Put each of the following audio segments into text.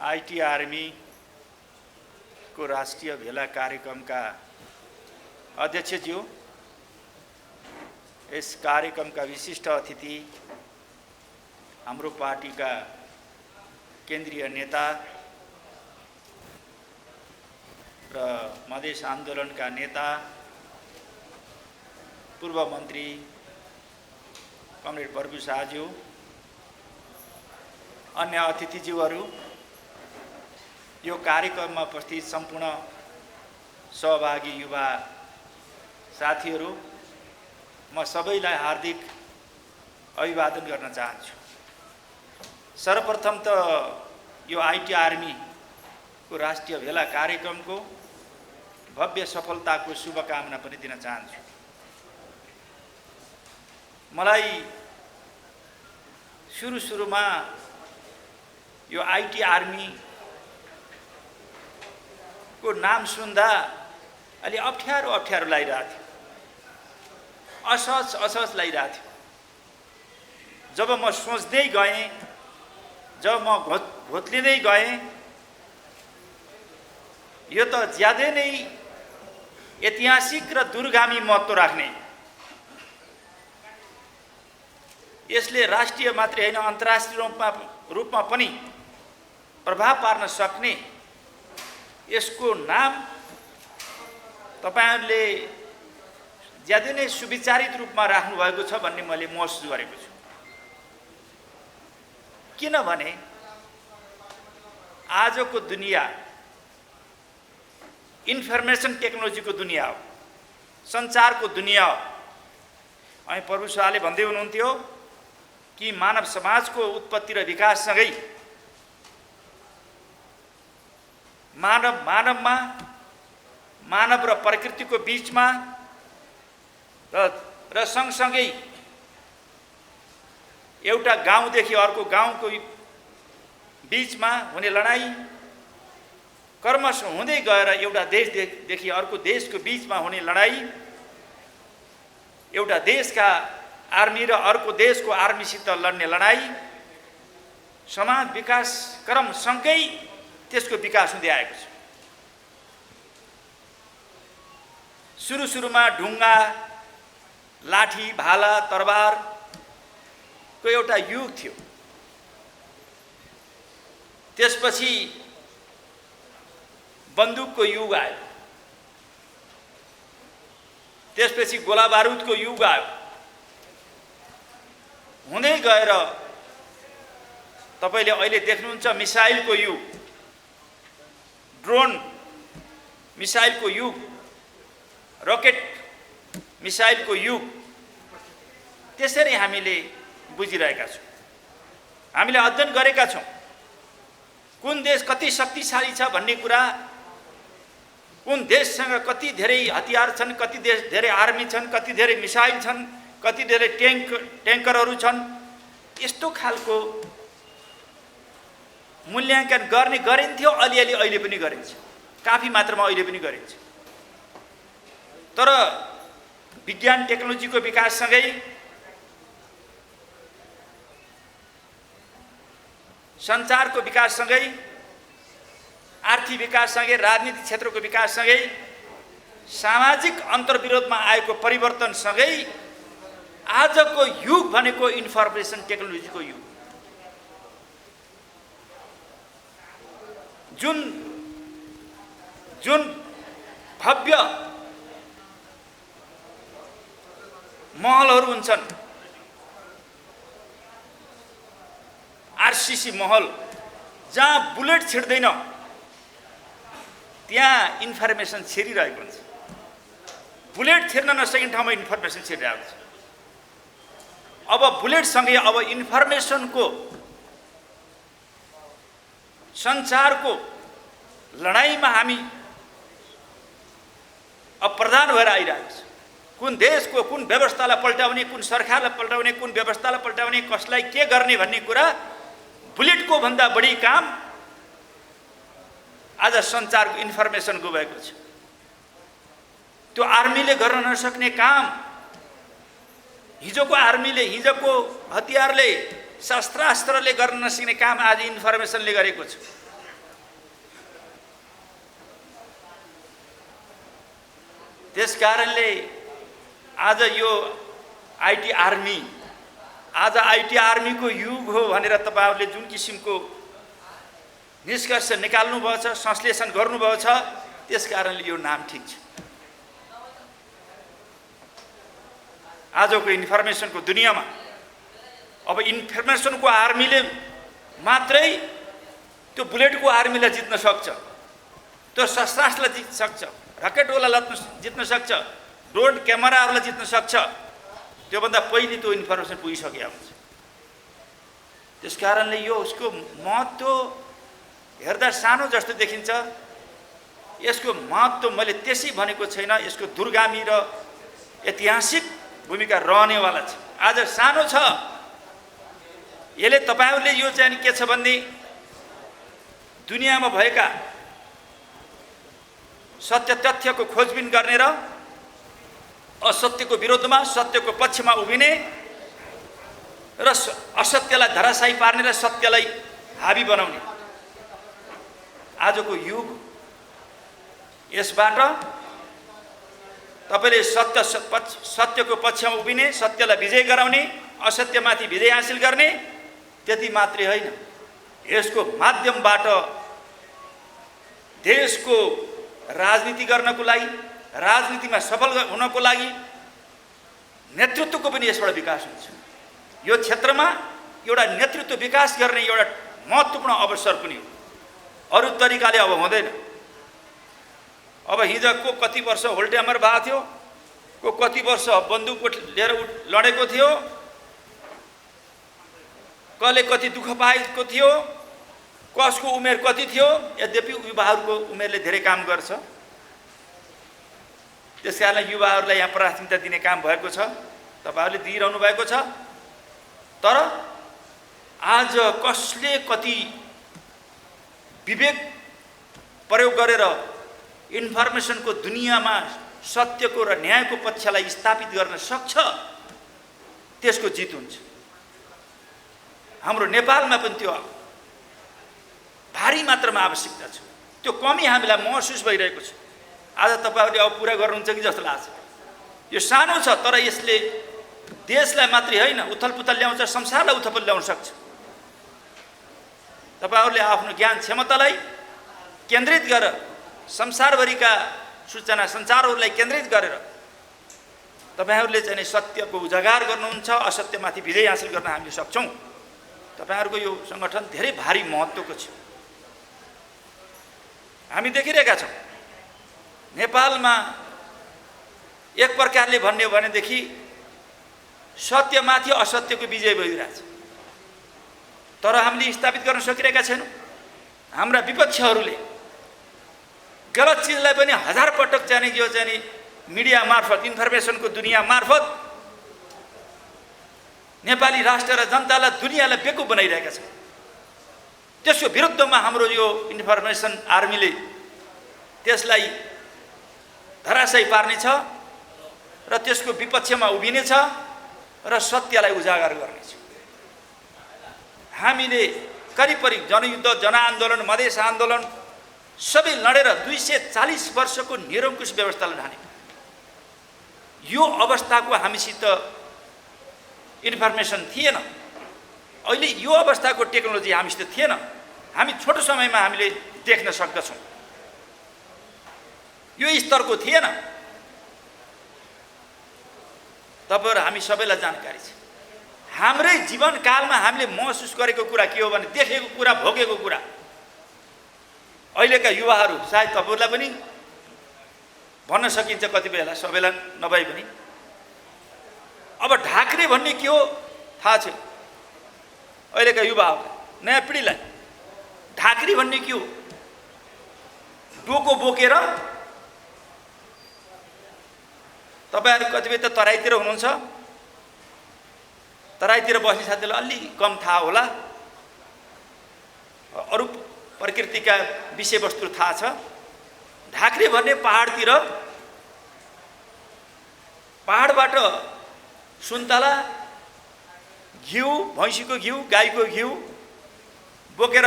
IT army को राष्ट्रिय भेला कार्यक्रमका अध्यक्षज्यू, यस कार्यक्रमका विशिष्ट अतिथि, हाम्रो पार्टीका केन्द्रीय नेता र मधेस आन्दोलनका नेता, पूर्व मन्त्री कमरेड बर्बु शाहज्यू, अन्य अतिथिज्यूहरू, यो कार्यक्रममा उपस्थित सम्पूर्ण सहभागी युवा साथीहरू, म सबैलाई हार्दिक अभिवादन गर्न चाहन्छु। सर्वप्रथम त यो आईटी आर्मी को राष्ट्रिय भेला कार्यक्रमको भव्य सफलताको शुभकामना पनि दिन चाहन्छु। मलाई सुरुमा यो आईटी आर्मी को नाम सुन्दा अलि अप्ठ्यारो लागिरहेको थियो, असहज लागिरहेको थियो। जब म सोच्दै गएँ, जब म घोत्लिँदै गएँ, यो त ज्यादै नै ऐतिहासिक र दूरगामी महत्त्व राख्ने, यसले राष्ट्रिय मात्रै होइन अन्तर्राष्ट्रिय रूपमा पनि प्रभाव पार्न सक्ने यसको नाम तपाईहरुले ज्यादै नै सुविचारित रूपमा राख्नु भएको छ भन्ने मैले महसुस गरेको छु। किनभने आजको दुनिया इन्फर्मेसन टेक्नोलोजीको दुनिया हो, सञ्चारको दुनिया हो। अनि प्रभु शाहले भन्दै हुनुहुन्थ्यो कि मानव समाजको उत्पत्ति र विकाससँगै मानवमा, मानव र प्रकृतिको बीचमा र सँगसँगै एउटा गाउँदेखि अर्को गाउँको बीचमा हुने लडाई क्रमशः हुँदै गएर एउटा देशदेखि अर्को देशको बीचमा हुने लडाई, एउटा देशका आर्मी र अर्को देशको आर्मीसित लड्ने लडाई, समाज विकास क्रमसँगै त्यसको विकास हुँदै आएको छ। सुरुमा ढुङ्गा, लाठी, भाला, तरबारको एउटा युग थियो। त्यसपछि बन्दुकको युग आयो, त्यसपछि गोला बारुदको युग आयो। हुँदै गएर तपाईले अहिले देख्नुहुन्छ मिसाइलको युग, ड्रोन मिसाइलको युग, रकेट मिसाइलको युग। त्यसरी हामीले बुझिरहेका छौँ, हामीले अध्ययन गरेका छौँ कुन देश कति शक्तिशाली छ भन्ने कुरा, कुन देशसँग कति धेरै हतियार छन्, कति धेरै आर्मी छन्, कति धेरै मिसाइल छन्, कति धेरै ट्याङ्करहरू छन्। यस्तो खालको मूल्याङ्कन गरिन्थ्यो, अलिअलि अहिले पनि गरिन्छ, काफी मात्रामा अहिले पनि गरिन्छ। तर विज्ञान टेक्नोलोजीको विकाससँगै सञ्चारको विकाससँगै, आर्थिक विकाससँगै, राजनीतिक क्षेत्रको विकाससँगै, सामाजिक अन्तर्विरोधमा आएको परिवर्तनसँगै आजको युग भनेको इन्फर्मेसन टेक्नोलोजीको युग। जुन भव्य महलहरू हुन्छन्, आरसीसी महल, जहाँ बुलेट छिर्दैन त्यहाँ इन्फर्मेसन छिरिरहेको हुन्छ। बुलेट छिर्न नसकिने ठाउँमा इन्फर्मेसन छिरिरहेको छ। अब बुलेटसँगै अब इन्फर्मेसनको, सञ्चारको लडाईँमा हामी अब प्रधान भएर आइरहेको छ। कुन देशको कुन व्यवस्थालाई पल्टाउने, कुन सरकारलाई पल्टाउने, कुन व्यवस्थालाई पल्टाउने, कसलाई के गर्ने भन्ने कुरा बुलेटको भन्दा बढी काम आज सञ्चारको इन्फर्मेसनको भएको छ। त्यो आर्मीले गर्न नसक्ने काम हिजोको आर्मीले, हिजोको हतियारले, शस्त्रास्त्रले गर्न नसक्ने काम आज इन्फर्मेसनले गरेको छ। त्यसकारणले आज यो आइटी आर्मीको युग हो भनेर तपाईहरुले जुन किसिमको निष्कर्ष निकाल्नु भएको छ, संश्लेषण गर्नुभएको छ, त्यसकारणले यो नाम ठीक छ। आजको इन्फर्मेसनको दुनियाँमा अब इन्फर्मेसनको आर्मीले मात्रै त्यो बुलेटको आर्मीलाई जित्न सक्छ, त्यो शस्त्रास्त्रलाई जित्न सक्छ, रकेटवालालाई जित्न सक्छ, ड्रोन क्यामेराहरूलाई जित्न सक्छ। त्योभन्दा पहिले त्यो इन्फर्मेसन पुगिसकेको हुन्छ। त्यसकारणले यो उसको महत्त्व हेर्दा सानो जस्तो देखिन्छ, यसको महत्त्व मैले त्यसै भनेको छैन। यसको दूरगामी र ऐतिहासिक भूमिका रहनेवाला छ। आज सानो छ, यसले तपाईहरुले यो चाहिँ के छ भन्ने दुनियाँमा भएका सत्य तथ्यको खोजबिन गर्ने र असत्यको विरोधमा सत्यको पक्षमा उभिने र असत्यलाई धराशायी पार्ने र सत्यलाई हावी बनाउने आजको युग। यसबाट तपाईले सत्यको पक्षमा उभिने, सत्यलाई विजय गराउने, असत्यमाथि विजय हासिल गर्ने, त्यति मात्रै होइन, यसको माध्यमबाट देशको राजनीति गर्नको लागि, राजनीतिमा सफल हुनको लागि नेतृत्वको पनि यसबाट विकास हुन्छ। यो क्षेत्रमा एउटा नेतृत्व विकास गर्ने एउटा महत्त्वपूर्ण अवसर पनि हो। अरू तरिकाले अब हुँदैन। अब हिजोको कति वर्ष होल्टेमर भएको थियो, को कति वर्ष बन्दुक लिएर लडेको थियो, कसले कति दुःख पाएको थियो, कसको उमेर कति थियो। यद्यपि युवाहरूको उमेरले धेरै काम गर्छ, त्यसकारण युवाहरूलाई यहाँ प्राथमिकता दिने काम भएको छ, तपाईहरुले दिइरहनु भएको छ। तर आज कसले कति विवेक प्रयोग गरेर इन्फर्मेसनको दुनियाँमा सत्यको र न्यायको पक्षलाई स्थापित गर्न सक्छ, त्यसको जित हुन्छ। हाम्रो नेपालमा पनि त्यो भारी मात्रामा आवश्यकता छ। त्यो कमी हामीलाई महसुस भइरहेको छ। आज तपाईहरुले अब पुरा गर्नुहुन्छ कि जस्तो लाग्छ। यो सानो छ, तर यसले देशलाई मात्रै होइन उथलपुथल ल्याउँछ, संसारलाई उथलपुथल ल्याउन सक्छ। तपाईहरुले आफ्नो ज्ञान क्षमतालाई केन्द्रित गरेर संसारभरिका सूचना सञ्चारहरूलाई केन्द्रित गरेर तपाईहरुले चाहिँ सत्यको उजागर गर्नुहुन्छ, असत्यमाथि विजय हासिल गर्न हामीले सक्छौँ। तपाईहरुको यो संगठन धेरै भारी महत्त्वको छ। हामी देखिरहेका छौँ नेपालमा एक प्रकारले भन्ने हो भनेदेखि सत्यमाथि असत्यको विजय भइरहेछ, तर हामीले स्थापित गर्न सकिरहेका छैनौँ। हाम्रा विपक्षहरूले गलत चिजलाई पनि हजार पटक चाहिँ यो चाहिँ मिडिया मार्फत, इन्फर्मेसनको दुनियाँ मार्फत नेपाली राष्ट्र र जनतालाई, दुनियाँलाई बेकुफ बनाइरहेका छन्। त्यसको विरुद्धमा हाम्रो यो इन्फर्मेसन आर्मीले त्यसलाई धराशायी पार्नेछ र त्यसको विपक्षमा उभिनेछ र सत्यलाई उजागर गर्नेछ। हामीले करिब जनयुद्ध, जनआन्दोलन, मधेस आन्दोलन सबै लडेर 240 वर्षको निरङ्कुश व्यवस्थालाई ढाने। यो अवस्थाको हामीसित इन्फर्मेसन थिएन। अहिले यो अवस्थाको टेक्नोलोजी हामीसित थिएन। हामी छोटो समयमा हामीले देख्न सक्दछौँ। यो स्तरको थिएन। तपाईहरु हामी सबैलाई जानकारी छ। हाम्रै जीवनकालमा हामीले महसुस गरेको कुरा के हो भने देखेको कुरा, भोगेको कुरा। अहिलेका युवाहरू सायद तपाईहरुलाई पनि भन्न सकिन्छ कति बेला, सबैलाई नभए पनि। अब ढाक्रे भन्ने के हो थाहा छ अहिलेका युवाहरूलाई, नयाँ पिँढीलाई। ढाक्री भन्ने के हो? डोको बोकेर तपाईहरु कतिबेला त तराईतिर हुनुहुन्छ, तराईतिर बस्ने साथीलाई अलि कम थाहा होला, अरू प्रकृतिका विषयवस्तु थाहा छ। ढाक्रे भन्ने पहाडतिर, पहाडबाट सुन्तला, घिउ, भैँसीको घिउ, गाईको घिउ बोकेर,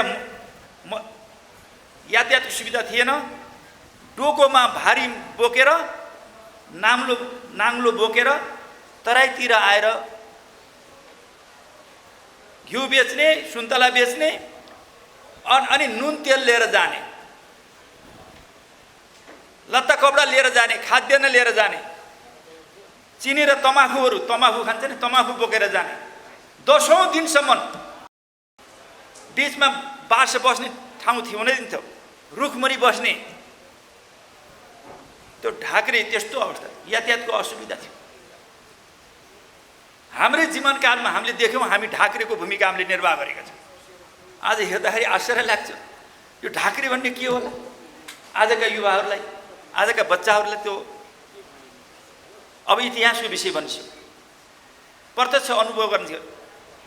यातायातको सुविधा थिएन, डोकोमा भारी बोकेर नाङ्लो बोकेर तराईतिर आएर घिउ बेच्ने, सुन्तला बेच्ने, अनि नुन तेल लिएर जाने, लत्ता कपडा लिएर जाने, खाद्यान्न लिएर जाने, चिनी र तमाखु खान्छ नि, तमाखु बोकेर जाने, 10औं दिनसम्म बीचमा बास बस्ने ठाउँ थिएन दिन्थ्यो, रुखमुनि बस्ने। त्यो ढाक्रे त्यस्तो अवस्था, यातायातको असुविधा थियो। हाम्रै जीवनकालमा हामीले देख्यौँ हामी ढाक्रेको भूमिका हामीले निर्वाह गरेका छौँ। आज हेर्दाखेरि आश्चर्य लाग्छ, यो ढाक्रे भन्ने के होला? आजका युवाहरूलाई, आजका बच्चाहरूलाई त्यो अब इतिहासको विषय बन्छ, प्रत्यक्ष अनुभव गर्न थियो।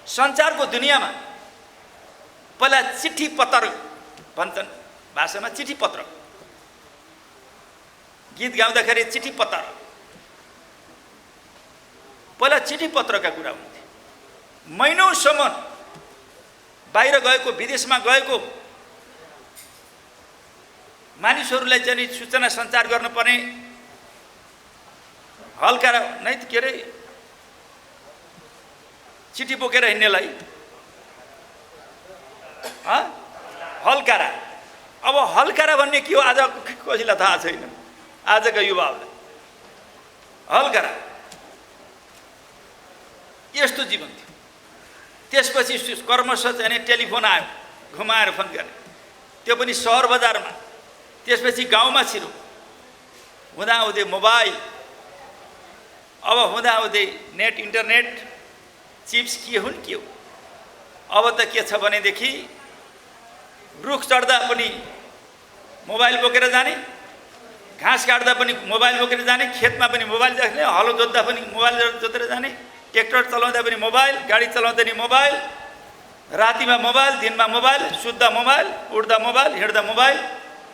सञ्चारको दुनियाँमा पहिला चिठी पत्र भन्छन् भाषामा, चिठी पत्र, गीत गाउँदाखेरि चिठी पत्र, पहिला चिठी पत्रका कुरा हुन्थे। महिनौसम्म बाहिर गएको, विदेशमा गएको मानिसहरूलाई चाहिँ सूचना सञ्चार गर्नुपर्ने हल्का नै के अरे चिठी बोकेर हिँड्नेलाई हल्कारा। अब हल्कारा भन्ने के हो आज कसैलाई थाहा छैन, आजका युवाहरूलाई। हल्कारा यस्तो जीवन थियो। त्यसपछि कर्मशः चाहिँ टेलिफोन आयो, घुमाएर फोन गर्ने, त्यो पनि सहर बजारमा। त्यसपछि गाउँमा छिरो, हुँदाहुँदै मोबाइल, अब हुँदाहुँदै नेट, इन्टरनेट, चिप्स के हुन् के हो। अब त के छ भनेदेखि रुख चढ्दा पनि मोबाइल बोकेर जाने, घाँस काट्दा पनि मोबाइल बोकेर जाने, खेतमा पनि मोबाइल देख्ने, हलो जोत्दा पनि मोबाइल जोतेर जाने, ट्र्याक्टर चलाउँदा पनि मोबाइल, गाडी चलाउँदा पनि मोबाइल, रातिमा मोबाइल, दिनमा मोबाइल, सुत्दा मोबाइल, उठ्दा मोबाइल, हिँड्दा मोबाइल,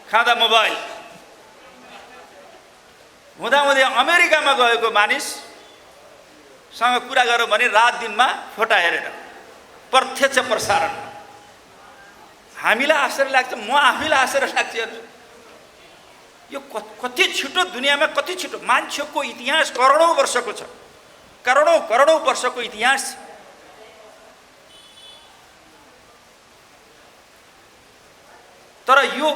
खाँदा मोबाइल। हुँदाहुँदै अमेरिकामा गएको मानिससँग कुरा गरौँ भने रात दिनमा फोटा हेरेर प्रत्यक्ष प्रसारण। हामीलाई आश्चर्य लाग्छ, म आफैलाई आश्चर्य लाग्छ, यो कति छिटो दुनियाँमा, कति छिटो मान्छेको इतिहास करोडौँ वर्षको छ, करोडौँ वर्षको इतिहास। तर यो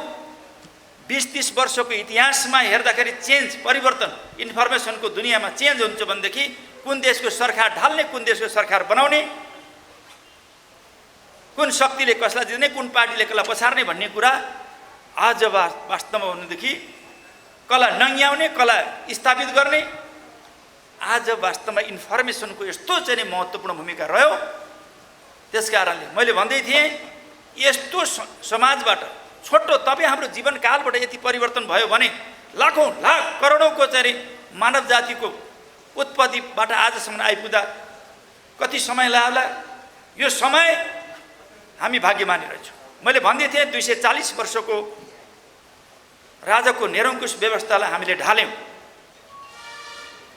20-30 वर्षको इतिहासमा हेर्दाखेरि चेन्ज, परिवर्तन, इन्फर्मेसनको दुनियाँमा चेन्ज हुन्छ भनेदेखि कुन देशको सरकार ढाल्ने, कुन देशको सरकार बनाउने, कुन शक्तिले कसलाई जित्ने, कुन पार्टीले कसलाई पछार्ने भन्ने कुरा आज वास्तवमा भन्नुदेखि कसलाई नङ्ग्याउने, कसलाई स्थापित गर्ने, आज वास्तवमा इन्फर्मेसनको यस्तो चाहिँ महत्त्वपूर्ण भूमिका रह्यो। त्यसकारणले मैले भन्दै थिएँ, यस्तो समाजबाट छोटो तपाईँ हाम्रो जीवनकालबाट यति परिवर्तन भयो भने लाखौँ लाख करोडौँको चाहिँ मानव जातिको उत्पत्तिबाट आजसम्म आइपुग्दा कति समय लाग्ला। यो समय हामी भाग्यमानी रहेछौँ। मैले भन्दै थिएँ 240 वर्षको राजाको निरङ्कुश व्यवस्थालाई हामीले ढाल्यौँ,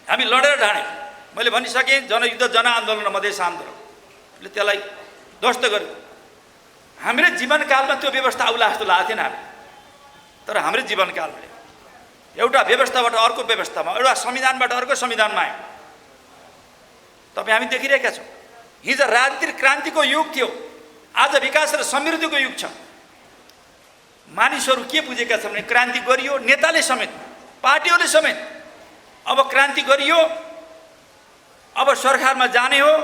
हामी लडेर ढाल्यौँ। मैले भनिसकेँ, जनयुद्ध, जनआन्दोलन र मधेस आन्दोलनले त्यसलाई ध्वस्त गर्यो। हाम्रो जीवनकालमा त्यो व्यवस्था आउला जस्तो लागेको थिएन हामी, तर हाम्रो जीवनकालमा एउटा व्यवस्थाबाट अर्को व्यवस्थामा, एउटा संविधानबाट अर्को संविधानमा आयो। तपाईँ हामी देखिरहेका छौँ। हिजो राजनीतिक क्रान्तिको युग थियो, आज विकास र समृद्धिको युग छ। मानिसहरू के बुझेका छन् भने क्रान्ति गरियो, नेताले समेत, पार्टीहरूले समेत, अब क्रान्ति गरियो, अब सरकारमा जाने हो,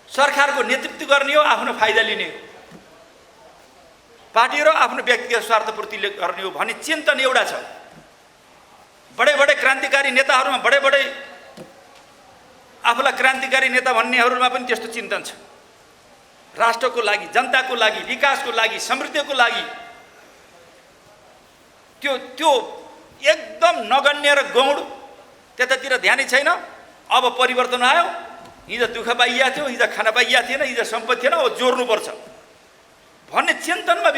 सरकारको नेतृत्व गर्ने हो, आफ्नो फाइदा लिने हो, पार्टी र आफ्नो व्यक्तिगत स्वार्थपूर्तिले गर्ने हो भन्ने चिन्तन एउटा छ। बडे बडे क्रान्तिकारी नेताहरूमा, बडे बडे आफूलाई क्रान्तिकारी नेता भन्नेहरूमा पनि त्यस्तो चिन्तन छ। राष्ट्रको लागि, जनताको लागि, विकासको लागि, समृद्धिको लागि त्यो एकदम नगण्य र गौण, त्यतातिर ध्यानै छैन। अब परिवर्तन आयो, हिजो दुःख पाइया थियो, हिजो खाना पाइया थिएन, हिजो सम्पत्ति थिएन, अब जोड्नुपर्छ भन्ने चिन्तनमा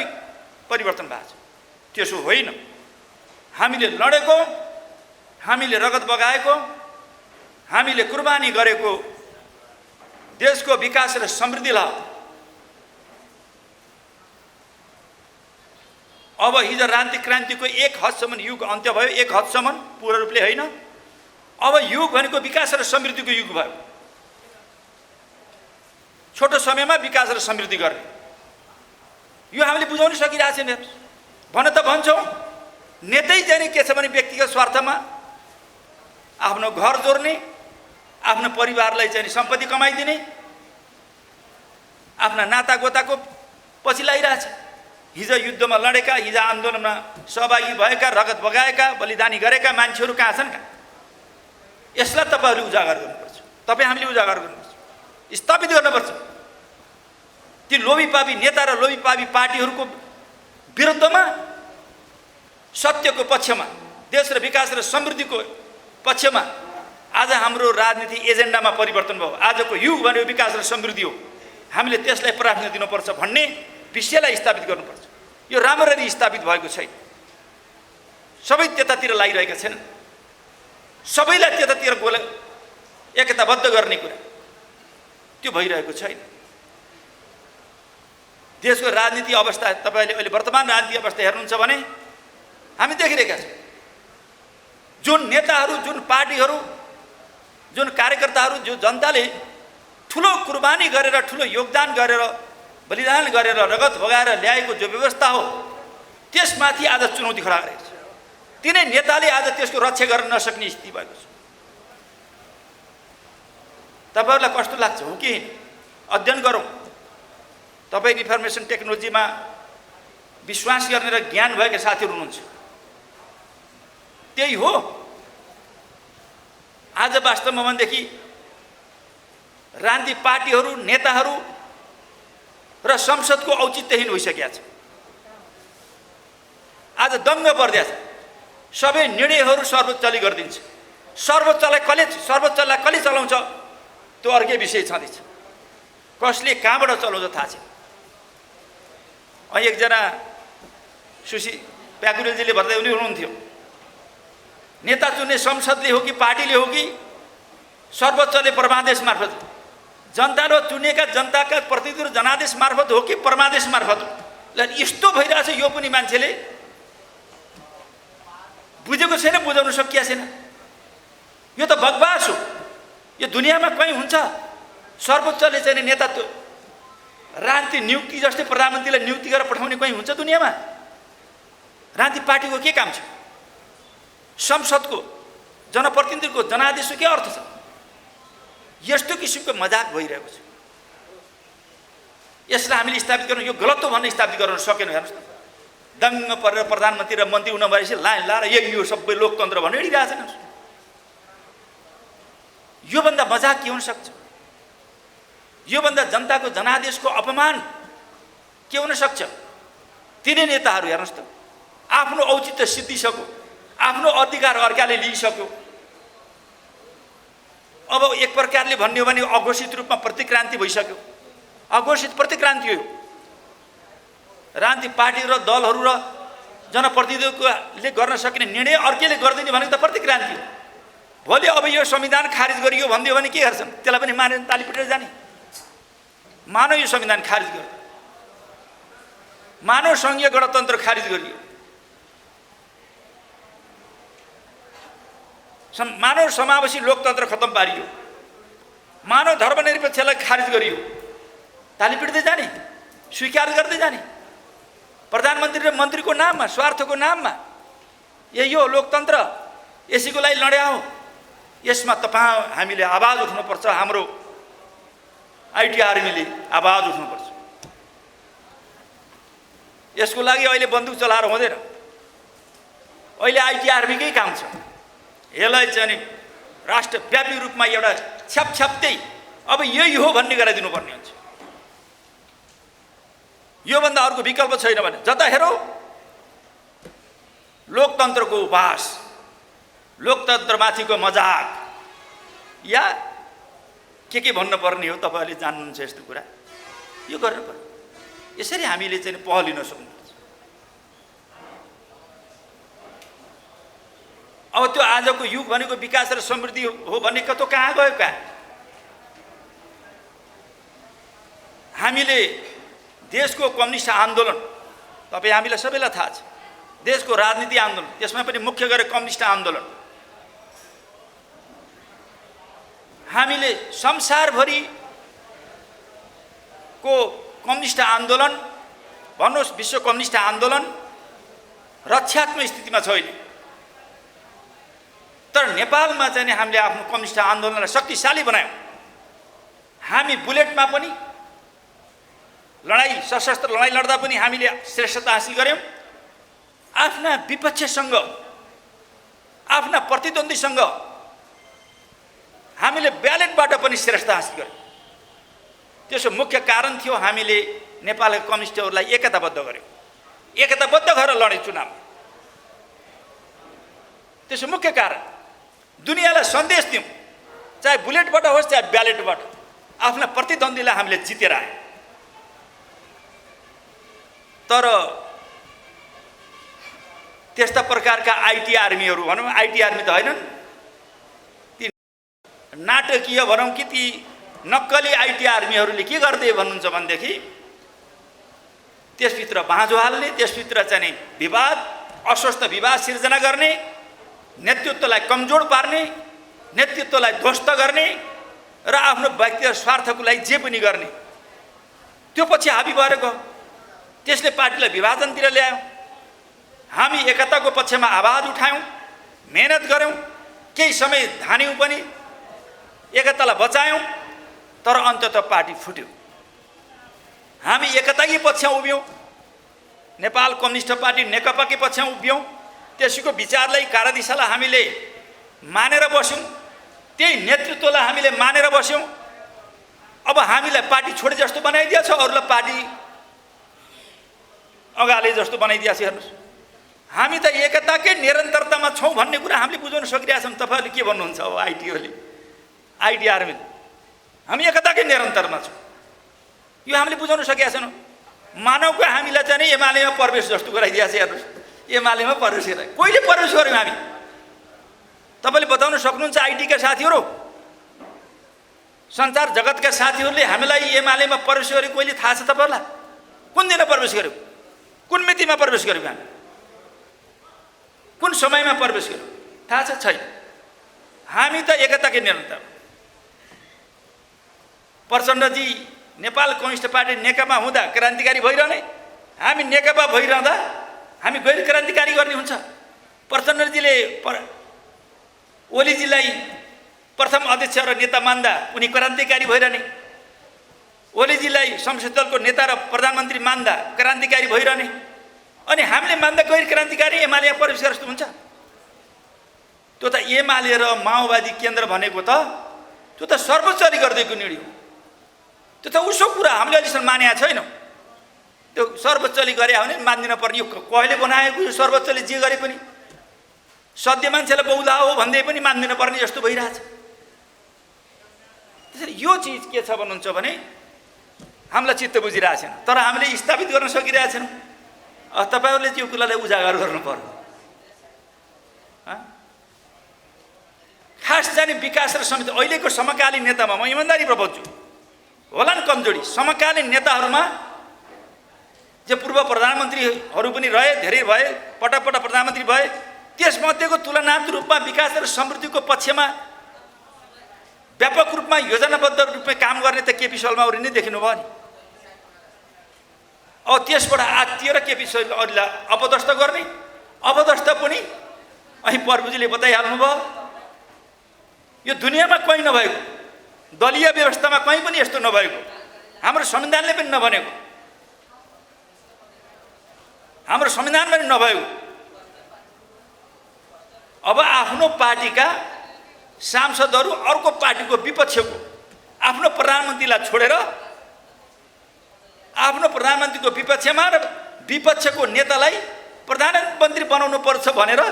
परिवर्तन भएको छ। त्यसो होइन। हामीले लडेको, हामीले रगत बगाएको, हामीले कुर्बानी गरेको देशको विकास र समृद्धिलाई अब हिजो राजनीतिक क्रान्तिको एक हदसम्म युग अन्त्य भयो, एक हदसम्म, पूर्ण रूपले होइन। अब युग भनेको विकास र समृद्धिको युग भयो। छोटो समयमा विकास र समृद्धि गर्ने यो हामीले बुझाउन सकिरहेको छैन। भन त भन्छौँ, नेतै चाहिँ के छ भने व्यक्तिगत स्वार्थमा आफ्नो घर जोड्ने, आफ्नो परिवारलाई चाहिँ सम्पत्ति कमाइदिने, आफ्ना नातागोताको पछि लागिरहेछ। हिजो युद्धमा लडेका, हिजो आन्दोलनमा सहभागी भएका, रगत बगाएका, बलिदानी गरेका मान्छेहरू कहाँ छन्? यसलाई तपाईँहरूले उजागर गर्नुपर्छ, हामीले उजागर गर्नुपर्छ, स्थापित गर्नुपर्छ। ती लोभीपापी नेता र लोभीपापी पार्टीहरूको विरुद्धमा, सत्यको पक्षमा, देश र विकास र समृद्धिको पक्षमा आज हाम्रो राजनीति एजेन्डामा परिवर्तन भयो। आजको युग भनेको विकास र समृद्धि हो, हामीले त्यसलाई प्राथमिकता दिनुपर्छ भन्ने विषयलाई स्थापित गर्नुपर्छ। यो राम्ररी स्थापित भएको छैन। सबै त्यतातिर लागिरहेका छैनन्। सबैलाई त्यतातिर एकताबद्ध गर्ने कुरा त्यो भइरहेको छैन। देशको राजनीति अवस्था तपाईँले अहिले वर्तमान राजनीति अवस्था हेर्नुहुन्छ भने हामी देखिरहेका छौँ। जुन नेताहरू, जुन पार्टीहरू, जुन कार्यकर्ताहरू, जो जनताले ठुलो कुर्बानी गरेर, ठुलो योगदान गरेर, बलिदान गरेर, रगत बगाएर ल्याएको जो व्यवस्था हो, त्यसमाथि आज चुनौती खडा गरेको छ। तिनै नेताले आज त्यसको रक्षा गर्न नसक्ने स्थिति भएको छ। तपाईँहरूलाई कस्तो लाग्छ हो कि अध्ययन गरौँ। तपाईँ इन्फर्मेसन टेक्नोलोजीमा विश्वास गर्ने र ज्ञान भएका साथीहरू हुनुहुन्छ। त्यही हो। आज वास्तवमा भनेदेखि राजनीतिक पार्टीहरू, नेताहरू र संसदको औचित्यहीन भइसकेका छ। आज दङ्ग पर्दैछ। सबै निर्णयहरू सर्वोच्चले गरिदिन्छ। सर्वोच्चलाई कसले चलाउँछ त्यो अर्कै विषय छँदैछ। कसले कहाँबाट चलाउँछ थाहा छैन। एकजना सुशी प्याकुरेलजीले भन्दै हुनुहुन्थ्यो, नेता चुन्ने संसदले हो कि पार्टीले हो कि सर्वोच्चले परमादेश मार्फत, जनताले चुनेका जनताका प्रतिनिधिहरू जनादेश मार्फत हो कि परमादेश मार्फत हो। ल यस्तो भइरहेछ, यो पनि मान्छेले बुझेको छैन, बुझाउन सकिया छैन। यो त बकवास हो। यो दुनियाँमा कहीँ हुन्छ सर्वोच्चले चाहिँ नेतृत्व राजनीति नियुक्ति जस्तै प्रधानमन्त्रीलाई नियुक्ति गरेर पठाउने कहीँ हुन्छ दुनियाँमा? राजनीतिक पार्टीको के काम छ? संसदको, जनप्रतिनिधिको जनादेशको के अर्थ छ? यस्तो किसिमको मजाक भइरहेको छ। यसलाई हामीले स्थापित गर्नु, यो गलत हो भन्ने स्थापित गर्न सकेन। हेर्नुहोस् त, दङ्ग परेर प्रधानमन्त्री र मन्त्री हुन भएपछि लाइन लाएर यो सबै लोकतन्त्र भन्नु हिँडिरहेको छैन। योभन्दा मजाक के हुन सक्छ? योभन्दा जनताको जनादेशको अपमान के हुन सक्छ? तिनै नेताहरू हेर्नुहोस् त, आफ्नो औचित्य सिद्धिसक्यो, आफ्नो अधिकार अर्काले लिइसक्यो। अब एक प्रकारले भन्ने हो भने अघोषित रूपमा प्रतिक्रान्ति भइसक्यो। अघोषित प्रतिक्रान्ति हो। राजनीतिक पार्टी र दलहरू र जनप्रतिनिधिहरूले गर्न सकिने निर्णय अर्कैले गरिदिने भनेको त प्रतिक्रान्ति हो। भोलि अब यो संविधान खारिज गरियो भनिदियो भने के गर्छन्? त्यसलाई पनि मानेर ताली पिटेर जाने। मानव यो संविधान खारिज गर्यो, मानव सङ्घीय गणतन्त्र खारिज गरियो, मानव समावेशी लोकतन्त्र खत्तम पारियो, मानव धर्मनिरपेक्षलाई खारिज गरियो। ताली पिट्दै जाने, स्वीकार गर्दै जाने। प्रधानमन्त्री र मन्त्रीको नाममा, स्वार्थको नाममा। यही हो लोकतन्त्र। यसैको लागि लड्या हो। यसमा हामीले आवाज उठाउनुपर्छ। हाम्रो आइटी आर्मीले आवाज उठाउनुपर्छ। यसको लागि अहिले बन्दुक चलाएर हुँदैन। अहिले आइटी आर्मीकै काम छ। यसलाई चाहिँ राष्ट्रव्यापी रूपमा एउटा छ्यापछ्याप्दै अब यही हो भन्ने गराइदिनु पर्ने हुन्छ। योभन्दा अर्को विकल्प छैन भने जता हेरौँ लोकतन्त्रको उपहास, लोकतन्त्रमाथिको मजाक या के भन्नुपर्ने हो तपाईँहरूले जान्नुहुन्छ यस्तो कुरा। यो गर्नु पर्यो। यसरी हामीले चाहिँ पहल लिन सक्नुपर्छ। अब त्यो आजको युग भनेको विकास र समृद्धि हो भन्ने कतो कहाँ गयो? कहाँ हामीले देशको कम्युनिस्ट आन्दोलन, तपाईँ हामीलाई सबैलाई थाहा छ, देशको राजनीति आन्दोलन, त्यसमा पनि मुख्य गरेर कम्युनिस्ट आन्दोलन। हामीले संसारभरिको कम्युनिस्ट आन्दोलन भन्नुहोस्, विश्व कम्युनिस्ट आन्दोलन रक्षात्मक स्थितिमा छैन, तर नेपालमा चाहिँ हामीले आफ्नो कम्युनिस्ट आन्दोलनलाई शक्तिशाली बनायौँ। हामी बुलेटमा पनि सशस्त्र लडाइँ लड्दा पनि हामीले श्रेष्ठता हासिल गऱ्यौँ। आफ्ना विपक्षसँग, आफ्ना प्रतिद्वन्द्वीसँग हामीले ब्यालेटबाट पनि श्रेष्ठता हासिल गऱ्यौँ। त्यसको मुख्य कारण थियो हामीले नेपालका कम्युनिस्टहरूलाई एकताबद्ध गऱ्यौँ, एकताबद्ध गरेर लड्यौँ चुनाव। त्यसको मुख्य कारण दुनियाँलाई सन्देश दिउँ, चाहे बुलेटबाट होस् चाहे ब्यालेटबाट, आफ्ना प्रतिद्वन्द्वीलाई हामीले जितेर आयौँ। तर त्यस्ता प्रकारका आइटी आर्मीहरू भनौँ, आइटी आर्मी त होइनन्, ती नाटकीय भनौँ कि ती नक्कली आइटी आर्मीहरूले के गर्दै भन्नुहुन्छ भनेदेखि त्यसभित्र बाँझो हाल्ने, त्यसभित्र चाहिँ विवाद, अस्वस्थ विवाद सिर्जना गर्ने, नेतृत्वलाई कमजोर पार्ने, नेतृत्वलाई ध्वस्त गर्ने र आफ्नो व्यक्तिगत स्वार्थको लागि जे पनि गर्ने, त्यो पछि हाबी भएर गयो। त्यसले पार्टीलाई विभाजनतिर ल्यायो। हामी एकताको पक्षमा आवाज उठायौँ, मेहनत गऱ्यौँ, केही समय धान्यौँ पनि, एकतालाई बचायौँ, तर अन्ततः पार्टी फुट्यो। हामी एकताकै पक्षमा उभियौँ, नेपाल कम्युनिस्ट पार्टी नेकपाकै पक्षमा उभियौँ। त्यसैको विचारलाई, कार्यदिशालाई हामीले मानेर बस्यौँ, त्यही नेतृत्वलाई हामीले मानेर बस्यौँ। अब हामीलाई पार्टी छोडे जस्तो बनाइदिएछ, अरूलाई पार्टी अगाडि जस्तो बनाइदिएछ। हेर्नुहोस्, हामी त एकताकै निरन्तरतामा छौँ भन्ने कुरा हामीले बुझाउन सकिरहेछौँ। तपाईँहरूले के भन्नुहुन्छ? अब आइटी आर्मी हामी एकताकै निरन्तरमा छौँ, यो हामीले बुझाउन सकेका छैनौँ। मानवको हामीलाई चाहिँ नि एमालेमा प्रवेश जस्तो गराइदिएछ। हेर्नुहोस्, एमालेमा प्रवेश गरायो, कहिले प्रवेश गऱ्यौँ हामी? तपाईँले बताउन सक्नुहुन्छ? आइटीका साथीहरू, सञ्चार जगतका साथीहरूले हामीलाई एमालेमा प्रवेश गरेको कहिले थाहा छ तपाईँहरूलाई? कुन दिन प्रवेश गऱ्यौँ? कुन मितिमा प्रवेश गऱ्यौँ? हामी कुन समयमा प्रवेश गऱ्यौँ थाहा छ? छैन। हामी त एकताकै निरन्तर। प्रचण्डजी नेपाल कम्युनिस्ट पार्टी नेकपा हुँदा क्रान्तिकारी भइरहने, हामी नेकपा भइरहँदा हामी गैर क्रान्तिकारी गर्ने हुन्छ। प्रचण्डजीले ओलीजीलाई प्रथम अध्यक्ष र नेता मान्दा उनी क्रान्तिकारी भइरहने, ओलीजीलाई संसद दलको नेता र प्रधानमन्त्री मान्दा क्रान्तिकारी भइरहने, अनि हामीले मान्दा गैर क्रान्तिकारी एमालेमा प्रवेश गरे जस्तो हुन्छ? त्यो त एमाले र माओवादी केन्द्र भनेको त त्यो त सर्वोच्चले गरिदिएको निर्णय हो। त्यो त उसो कुरा हामीले अहिलेसम्म मानेका छैनौँ। त्यो सर्वोच्चले गरे भने मान्दिन पर्ने, यो कहिले बनाएको? यो सर्वोच्चले जे गरे पनि सध्य मान्छेलाई बहुधा हो भन्दै पनि मान्दिन पर्ने जस्तो भइरहेछ। त्यसरी यो चिज के छ भन्नुहुन्छ भने हामीलाई चित्त बुझिरहेको छैन, तर हामीले स्थापित गर्न सकिरहेका छैनौँ। तपाईँहरूले त्यो कुरालाई उजागर गर्नु पर्यो। खास चाहिँ विकास र समिति अहिलेको समकालीन नेतामा म इमान्दारीबाट भन्छु, होला नि कमजोरी समकालीन नेताहरूमा। जो पूर्व प्रधानमन्त्रीहरू पनि रहे, धेरै भए, पटक पटक प्रधानमन्त्री भए, त्यसमध्येको तुलनात्मक रूपमा विकास र समृद्धिको पक्षमा व्यापक रूपमा योजनाबद्ध रूपमा काम गर्ने त केपी शर्मा ओली नै देखिनुभयो नि। अब त्यसबाट आत्तिएर केपी शर्मा ओलीलाई अपदस्थ गर्ने, अपदस्थ पनि અહીં प्रभुजीले बताइहाल्नुभयो। यो दुनियाँमा कहीँ नभएको, दलीय व्यवस्थामा कहीँ पनि यस्तो नभएको, हाम्रो संविधानले पनि नभनेको, हाम्रो संविधानमा पनि नभएको। अब आफ्नो पार्टीका सांसदहरू अर्को पार्टीको विपक्षको आफ्नो प्रधानमन्त्रीलाई छोडेर आफ्नो प्रधानमन्त्रीको विपक्षमा र विपक्षको नेतालाई प्रधानमन्त्री बनाउनु पर्छ भनेर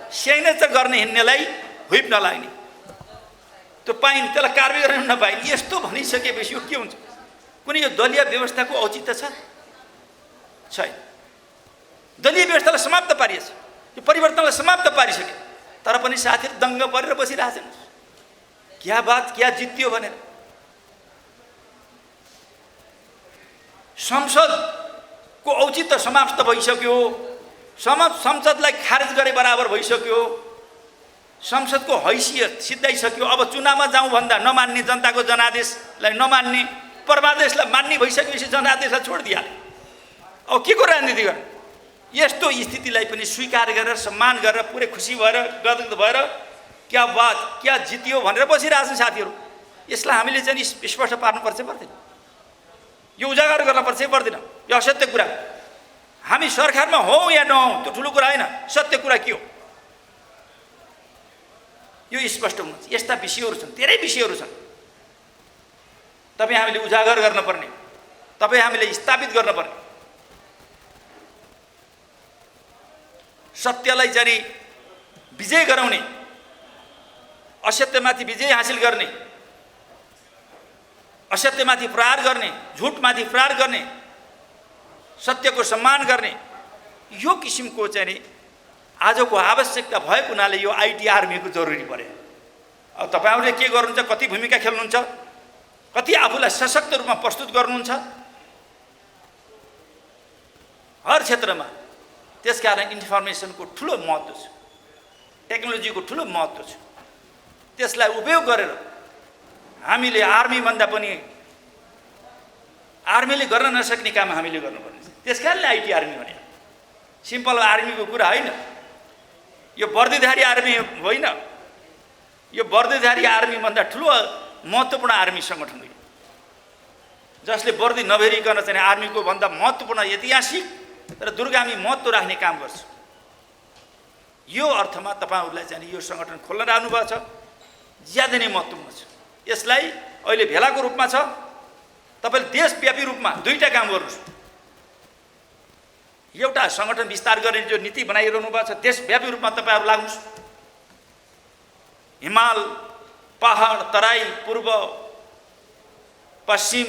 सिग्नेचर गर्ने हिँड्नेलाई हुइप नलाग्ने, त्यो पाइने, त्यसलाई कारबाही गर्न नपाइने, यस्तो भनिसकेपछि यो के हुन्छ? कुनै यो दलीय व्यवस्थाको औचित्य छ? छैन। दलीय व्यवस्थालाई समाप्त पारिएछ, यो परिवर्तनलाई समाप्त पारिसके, तर पनि साथीहरू दङ्ग परेर बसिरहेछन्। क्या बात, क्या जित्यो भनेर। संसदको औचित्य समाप्त भइसक्यो, संसदलाई खारेज गरे बराबर भइसक्यो, संसदको हैसियत सिद्धाइसक्यो। अब चुनावमा जाउँ भन्दा नमान्ने, जनताको जनादेशलाई नमान्ने, परमादेशलाई मान्ने भइसकेपछि जनादेशलाई छोडिदिया। अब के को राजनीति गर्ने? यस्तो स्थितिलाई पनि स्वीकार गरेर सम्मान गरेर पुरै खुसी भएर गदगद भएर क्या बात क्या जितियो भनेर बसिरहेको छन् साथीहरू। यसलाई हामीले चाहिँ स्पष्ट पार्नुपर्छ पर्दैन? यो उजागर गर्न पर्छ पर्दैन? यो असत्य कुरा। हामी सरकारमा हौँ या नहौँ त्यो ठुलो कुरा होइन, सत्य कुरा के हो यो स्पष्ट हुनुहुन्छ। यस्ता विषयहरू छन्, धेरै विषयहरू छन्। तपाईँ हामीले उजागर गर्नुपर्ने, तपाईँ हामीले स्थापित गर्नुपर्ने, सत्यलाई चाहिँ विजय गराउने, असत्यमाथि विजय हासिल गर्ने, असत्यमाथि प्रहार गर्ने, झुटमाथि प्रहार गर्ने, सत्यको सम्मान गर्ने, यो किसिमको चाहिँ आजको आवश्यकता भएको हुनाले यो आइटी आर्मीको जरुरी पर्यो। अब तपाईहरुले के गर्नुहुन्छ, कति भूमिका खेल्नुहुन्छ, कति आफूलाई सशक्त रूपमा प्रस्तुत गर्नुहुन्छ हर क्षेत्रमा। त्यसकारण इन्फर्मेसनको ठुलो महत्त्व छ, टेक्नोलोजीको ठुलो महत्त्व छ। त्यसलाई उपयोग गरेर हामीले आर्मी भन्दा पनि आर्मीले गर्न नसक्ने काम हामीले गर्नुपर्ने छ। त्यसकारणले आइटी आर्मी भने सिम्पल आर्मीको कुरा होइन, यो वर्दीधारी आर्मी होइन, यो वर्दीधारी आर्मी भन्दा ठुलो महत्त्वपूर्ण आर्मी संगठन हो, जसले वर्दी नभेरिकन चाहिँ आर्मीको भन्दा महत्त्वपूर्ण ऐतिहासिक र दूरगामी महत्त्व राख्ने काम गर्छ। यो अर्थमा तपाईहरुलाई चाहिँ यो संगठन खोल्न राख्नु भएको छ, ज्यादै नै महत्त्वपूर्ण छ। यसलाई अहिले भेलाको रूपमा छ, तपाईले देशव्यापी रूपमा दुईटा काम गर्नुस्। एउटा संगठन विस्तार गर्ने जो नीति बनाइरहनु भएको छ, देशव्यापी रूपमा तपाईहरु लाग्नुस्। हिमाल, पहाड, तराई, पूर्व, पश्चिम,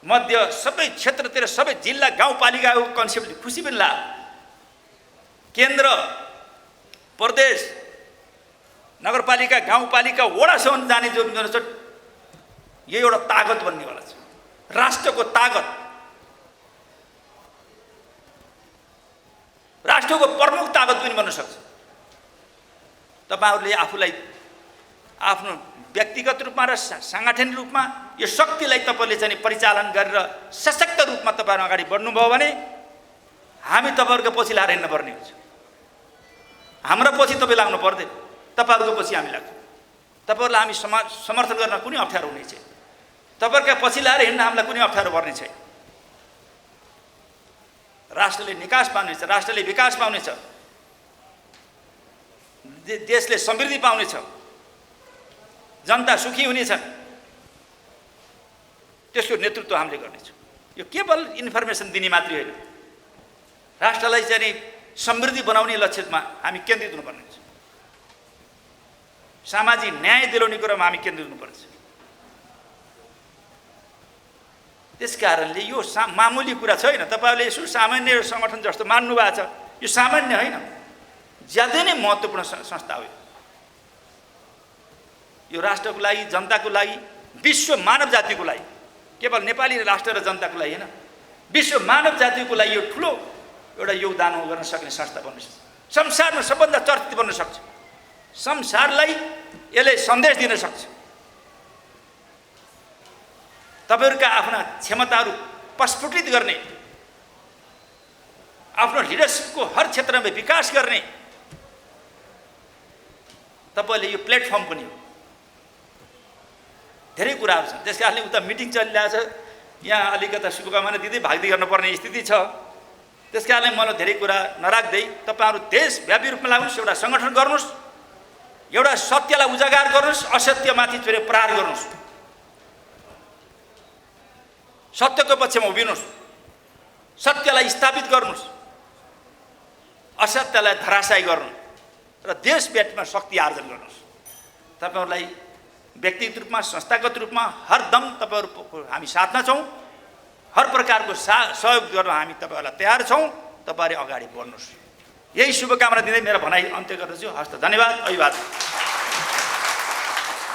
मध्य सबै क्षेत्रतिर सबै जिल्ला गाउँपालिकाको कन्सेप्टले खुसी पनि लाग्यो। केन्द्र, प्रदेश, नगरपालिका, गाउँपालिका, वडासम्म जाने जो छ, यो एउटा ताकत बन्नेवाला छ, राष्ट्रको ताकत, राष्ट्रको प्रमुख ताकत पनि बन्न सक्छ। तपाईहरुले आफूलाई आफ्नो व्यक्तिगत रूपमा र सांगठनिक रूपमा यो शक्तिलाई तपाईले चाहिँ परिचालन गरेर सशक्त रूपमा तपाईहरु अगाडि बढ्नुभयो भने हामी तपाईहरुको पछि लाएर हिँड्न पर्ने हुन्छ। हाम्रो पछि तपाई लाग्नु पर्दैन, तपाईहरुको पछि हामी लाग्छौं। तपाईहरुलाई हामी समर्थन गर्न कुनै अप्ठ्यारो हुने छैन, तपाईहरुका पछि लाएर हिँड्न हामीलाई कुनै अप्ठ्यारो पर्ने छैन। राष्ट्रले निकास पाउनेछ, राष्ट्रले विकास पाउनेछ, देशले समृद्धि पाउनेछ, जनता सुखी हुनेछन्, त्यसको नेतृत्व हामीले गर्नेछौँ। यो केवल इन्फर्मेसन दिने मात्रै होइन, राष्ट्रलाई चाहिँ समृद्धि बनाउने लक्ष्यमा हामी केन्द्रित हुनुपर्ने छ। सामाजिक न्याय दिलाउने कुरामा हामी केन्द्रित हुनुपर्छ। त्यसकारणले यो मामुली कुरा छैन। तपाईहरुले यसो सामान्य संगठन जस्तो मान्नु भएको छ, यो सामान्य होइन, ज्यादै नै महत्त्वपूर्ण संस्था हो। यो राष्ट्रको लागि, जनताको लागि, विश्व मानव जातिको लागि, केवल नेपाली राष्ट्र र जनताको लागि होइन, विश्व मानव जातिको लागि यो ठुलो एउटा योगदान गर्न सक्ने संस्था बन्न सक्छ। संसारमा सबभन्दा चर्चित बन्न सक्छ, संसारलाई यसले सन्देश दिन सक्छ। तपाईहरुका आफ्ना क्षमताहरू प्रस्फुटित गर्ने, आफ्नो लिडरशिपको हर क्षेत्रमा विकास गर्ने तपाईले यो प्लेटफर्म पनि हो। धेरै कुराहरू छन्, त्यसकारणले उता मिटिङ चलिरहेछ, यहाँ अलिकता शुभकामना दिँदै भाग्दै गर्नुपर्ने स्थिति छ। त्यसकारणले मलाई धेरै कुरा नराख्दै तपाईहरु देशव्यापी रूपमा लाग्नुस्, एउटा संगठन गर्नुस्, एउटा सत्यलाई उजागर गर्नुस्, असत्यमाथि चाहिँ प्रहार गर्नुस्, सत्यको पक्षमा उभिनुस्, सत्यलाई स्थापित गर्नुस्, असत्यलाई धराशायी गर्नु र देशव्यापीमा शक्ति आर्जन गर्नुस्। तपाईहरुलाई व्यक्तिगत रूपमा, संस्थागत रूपमा हरदम तपाईहरु हामी साथमा छौं, हर प्रकारको सहयोग गर्न हामी तपाईहरुलाई तयार छौं। तपाईहरु अगाडि बढ्नुस्, यही शुभकामना दिँदै मेरो भनाइ अन्त्य गर्दछु। हस्त, धन्यवाद, अभिवादन।